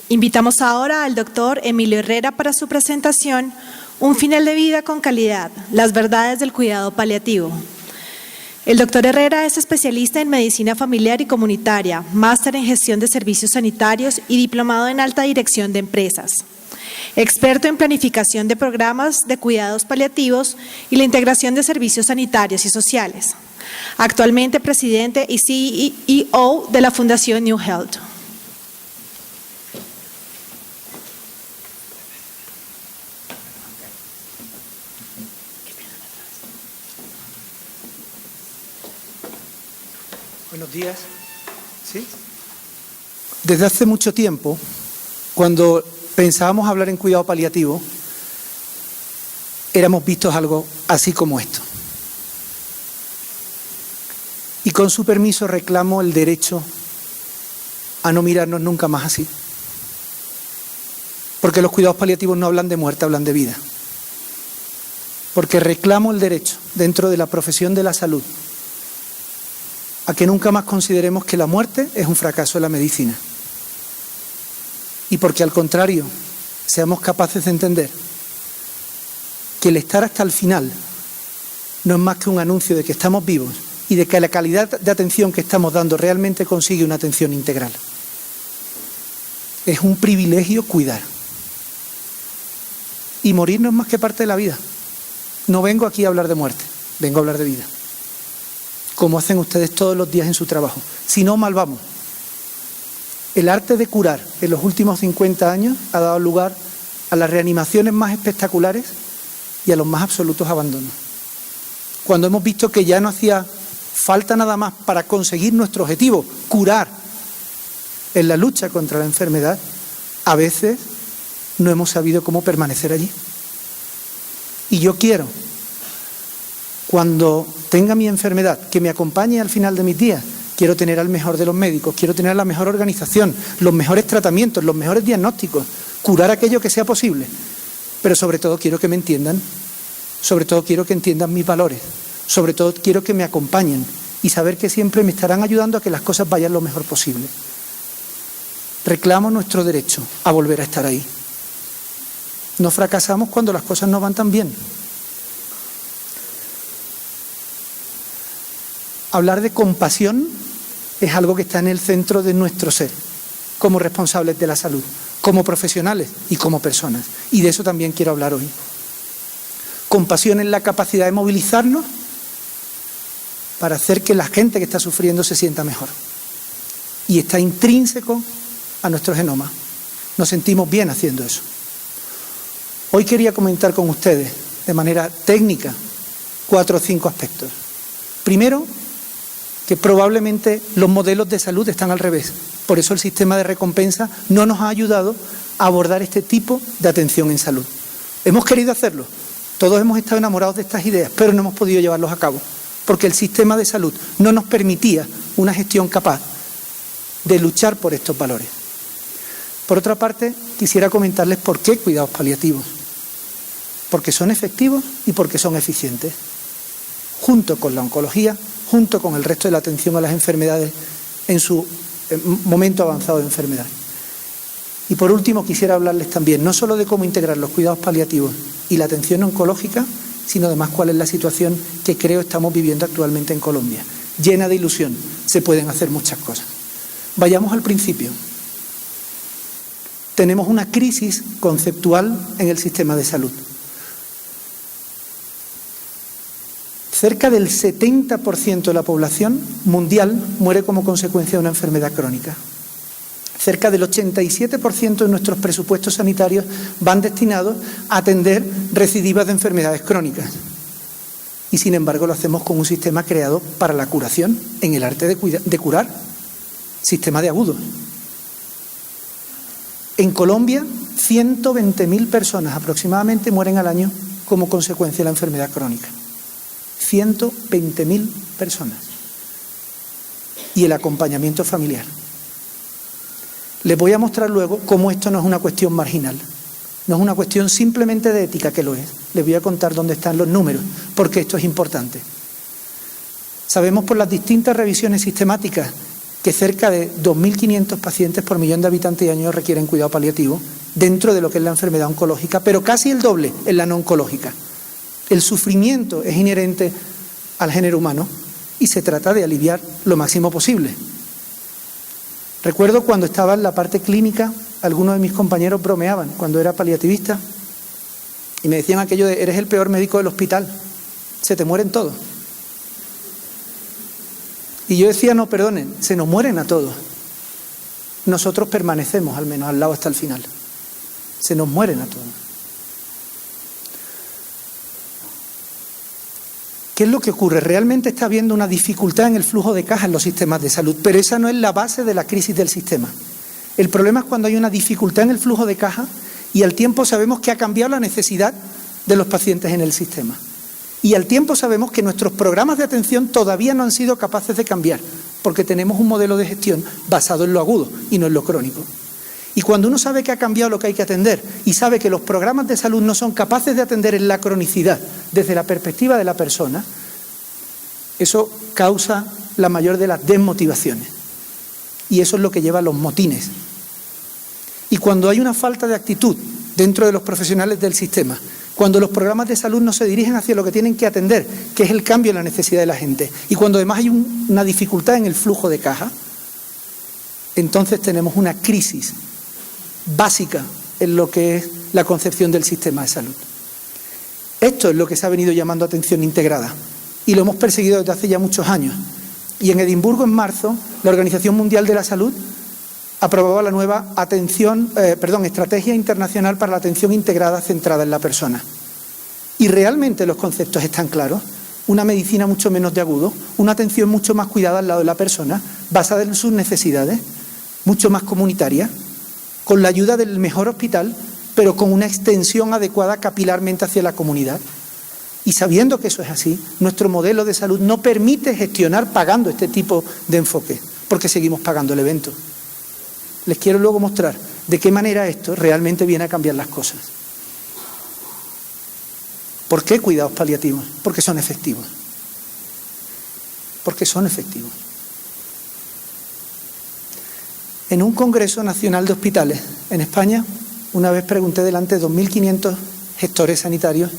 Invitamos ahora al doctor Emilio Herrera para su presentación, Un final de vida con calidad, las verdades del cuidado paliativo. El doctor Herrera es especialista en medicina familiar y comunitaria, máster en gestión de servicios sanitarios y diplomado en alta dirección de empresas. Experto en planificación de programas de cuidados paliativos y la integración de servicios sanitarios y sociales. Actualmente presidente y CEO de la Fundación New Health. Buenos días. ¿Sí? Desde hace mucho tiempo, cuando pensábamos hablar en cuidado paliativo, éramos vistos algo así como esto. Y con su permiso reclamo el derecho a no mirarnos nunca más así. Porque los cuidados paliativos no hablan de muerte, hablan de vida. Porque reclamo el derecho, dentro de la profesión de la salud, a que nunca más consideremos que la muerte es un fracaso de la medicina. Y porque al contrario, seamos capaces de entender que el estar hasta el final no es más que un anuncio de que estamos vivos y de que la calidad de atención que estamos dando realmente consigue una atención integral. Es un privilegio cuidar. Y morir no es más que parte de la vida. No vengo aquí a hablar de muerte, vengo a hablar de vida. Como hacen ustedes todos los días en su trabajo. Si no, mal vamos. El arte de curar en los últimos 50 años ha dado lugar a las reanimaciones más espectaculares y a los más absolutos abandonos. Cuando hemos visto que ya no hacía falta nada más para conseguir nuestro objetivo, curar en la lucha contra la enfermedad, a veces no hemos sabido cómo permanecer allí. Y yo quiero, cuando tenga mi enfermedad, que me acompañe al final de mis días. Quiero tener al mejor de los médicos, quiero tener la mejor organización, los mejores tratamientos, los mejores diagnósticos, curar aquello que sea posible. Pero sobre todo quiero que me entiendan, sobre todo quiero que entiendan mis valores, sobre todo quiero que me acompañen y saber que siempre me estarán ayudando a que las cosas vayan lo mejor posible. Reclamo nuestro derecho a volver a estar ahí. No fracasamos cuando las cosas no van tan bien. Hablar de compasión es algo que está en el centro de nuestro ser, como responsables de la salud, como profesionales y como personas. Y de eso también quiero hablar hoy. Compasión es la capacidad de movilizarnos para hacer que la gente que está sufriendo se sienta mejor. Y está intrínseco a nuestro genoma. Nos sentimos bien haciendo eso. Hoy quería comentar con ustedes, de manera técnica, 4 o 5 aspectos. Primero, que probablemente los modelos de salud están al revés. Por eso el sistema de recompensa no nos ha ayudado a abordar este tipo de atención en salud. Hemos querido hacerlo, todos hemos estado enamorados de estas ideas, pero no hemos podido llevarlos a cabo, porque el sistema de salud no nos permitía una gestión capaz de luchar por estos valores. Por otra parte, quisiera comentarles por qué cuidados paliativos. Porque son efectivos y porque son eficientes. Junto con la oncología, junto con el resto de la atención a las enfermedades en su momento avanzado de enfermedad. Y por último quisiera hablarles también no solo de cómo integrar los cuidados paliativos y la atención oncológica, sino además cuál es la situación que creo estamos viviendo actualmente en Colombia. Llena de ilusión, se pueden hacer muchas cosas. Vayamos al principio. Tenemos una crisis conceptual en el sistema de salud. Cerca del 70% de la población mundial muere como consecuencia de una enfermedad crónica. Cerca del 87% de nuestros presupuestos sanitarios van destinados a atender recidivas de enfermedades crónicas. Y sin embargo lo hacemos con un sistema creado para la curación, en el arte de curar, sistema de agudos. En Colombia, 120.000 personas aproximadamente mueren al año como consecuencia de la enfermedad crónica. 120.000 personas. Y el acompañamiento familiar. Les voy a mostrar luego cómo esto no es una cuestión marginal. No es una cuestión simplemente de ética, que lo es. Les voy a contar dónde están los números, porque esto es importante. Sabemos por las distintas revisiones sistemáticas que cerca de 2.500 pacientes por millón de habitantes y años requieren cuidado paliativo dentro de lo que es la enfermedad oncológica, pero casi el doble en la no oncológica. El sufrimiento es inherente al género humano y se trata de aliviar lo máximo posible. Recuerdo cuando estaba en la parte clínica, algunos de mis compañeros bromeaban cuando era paliativista y me decían aquello de: eres el peor médico del hospital, se te mueren todos. Y yo decía: no, perdonen, se nos mueren a todos. Nosotros permanecemos al menos al lado hasta el final. Se nos mueren a todos. ¿Qué es lo que ocurre? Realmente está habiendo una dificultad en el flujo de caja en los sistemas de salud, pero esa no es la base de la crisis del sistema. El problema es cuando hay una dificultad en el flujo de caja y al tiempo sabemos que ha cambiado la necesidad de los pacientes en el sistema. Y al tiempo sabemos que nuestros programas de atención todavía no han sido capaces de cambiar, porque tenemos un modelo de gestión basado en lo agudo y no en lo crónico. Y cuando uno sabe que ha cambiado lo que hay que atender y sabe que los programas de salud no son capaces de atender en la cronicidad desde la perspectiva de la persona, eso causa la mayor de las desmotivaciones. Y eso es lo que lleva a los motines. Y cuando hay una falta de actitud dentro de los profesionales del sistema, cuando los programas de salud no se dirigen hacia lo que tienen que atender, que es el cambio en la necesidad de la gente, y cuando además hay una dificultad en el flujo de caja, entonces tenemos una crisis básica en lo que es la concepción del sistema de salud. Esto es lo que se ha venido llamando atención integrada y lo hemos perseguido desde hace ya muchos años. Y en Edimburgo, en marzo, la Organización Mundial de la Salud aprobaba la nueva Estrategia Internacional para la Atención Integrada centrada en la persona. Y realmente los conceptos están claros. Una medicina mucho menos de agudo, una atención mucho más cuidada al lado de la persona, basada en sus necesidades, mucho más comunitaria, con la ayuda del mejor hospital, pero con una extensión adecuada capilarmente hacia la comunidad. Y sabiendo que eso es así, nuestro modelo de salud no permite gestionar pagando este tipo de enfoque, porque seguimos pagando el evento. Les quiero luego mostrar de qué manera esto realmente viene a cambiar las cosas. ¿Por qué cuidados paliativos? Porque son efectivos. Porque son efectivos. En un Congreso Nacional de Hospitales en España, una vez pregunté delante de 2.500 gestores sanitarios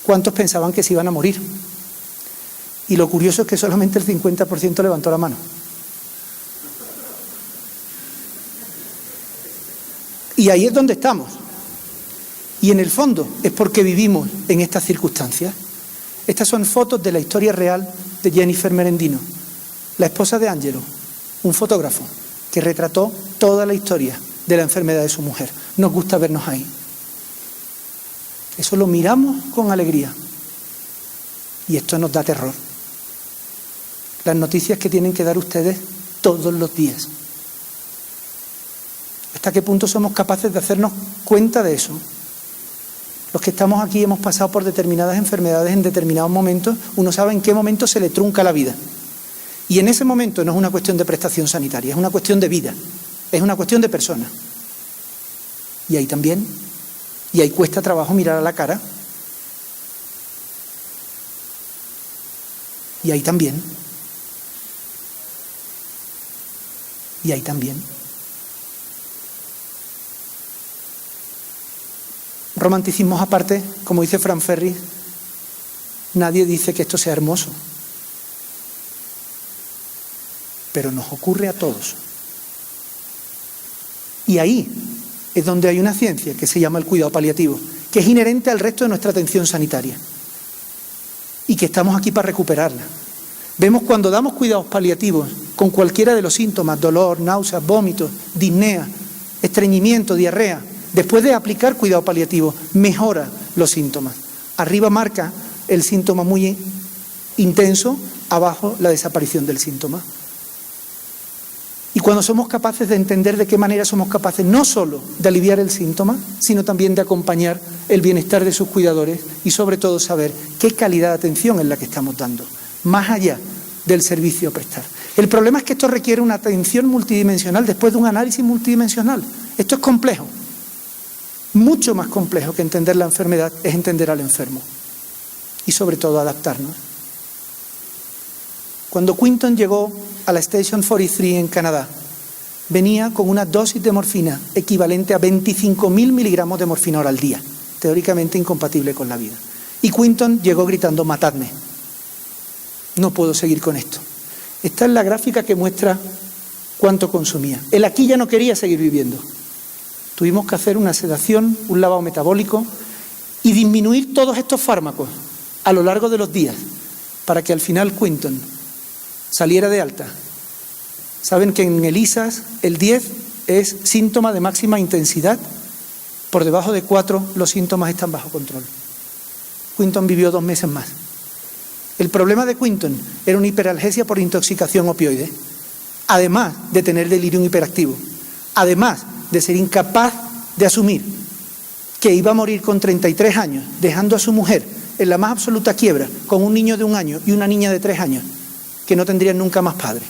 cuántos pensaban que se iban a morir. Y lo curioso es que solamente el 50% levantó la mano. Y ahí es donde estamos. Y en el fondo es porque vivimos en estas circunstancias. Estas son fotos de la historia real de Jennifer Merendino, la esposa de Angelo, un fotógrafo que retrató toda la historia de la enfermedad de su mujer. Nos gusta vernos ahí. Eso lo miramos con alegría. Y esto nos da terror. Las noticias que tienen que dar ustedes todos los días. ¿Hasta qué punto somos capaces de hacernos cuenta de eso? Los que estamos aquí hemos pasado por determinadas enfermedades en determinados momentos. Uno sabe en qué momento se le trunca la vida. Y en ese momento no es una cuestión de prestación sanitaria, es una cuestión de vida, es una cuestión de persona. Y ahí también, y ahí cuesta trabajo mirar a la cara. Y ahí también. Y ahí también. Romanticismos aparte, como dice Frank Ferris, nadie dice que esto sea hermoso. Pero nos ocurre a todos. Y ahí es donde hay una ciencia que se llama el cuidado paliativo, que es inherente al resto de nuestra atención sanitaria y que estamos aquí para recuperarla. Vemos cuando damos cuidados paliativos con cualquiera de los síntomas, dolor, náuseas, vómitos, disnea, estreñimiento, diarrea, después de aplicar cuidado paliativo, mejora los síntomas. Arriba marca el síntoma muy intenso, abajo la desaparición del síntoma. Y cuando somos capaces de entender de qué manera somos capaces no solo de aliviar el síntoma, sino también de acompañar el bienestar de sus cuidadores y sobre todo saber qué calidad de atención es la que estamos dando, más allá del servicio a prestar. El problema es que esto requiere una atención multidimensional después de un análisis multidimensional. Esto es complejo. mucho más complejo que entender la enfermedad es entender al enfermo y sobre todo adaptarnos. Cuando Quinton llegó a la Station 43 en Canadá, venía con una dosis de morfina equivalente a 25.000 miligramos de morfina hora al día, teóricamente incompatible con la vida. Y Quinton llegó gritando: matadme, no puedo seguir con esto. Esta es la gráfica que muestra cuánto consumía. Él aquí ya no quería seguir viviendo. Tuvimos que hacer una sedación, un lavado metabólico y disminuir todos estos fármacos a lo largo de los días para que al final Quinton saliera de alta. Saben que en el ISAS el 10 es síntoma de máxima intensidad. Por debajo de 4 los síntomas están bajo control. Quinton vivió 2 meses más. El problema de Quinton era una hiperalgesia por intoxicación opioide, además de tener delirium hiperactivo, además de ser incapaz de asumir que iba a morir con 33 años, dejando a su mujer en la más absoluta quiebra, con un niño de 1 año y una niña de 3 años, que no tendrían nunca más padre.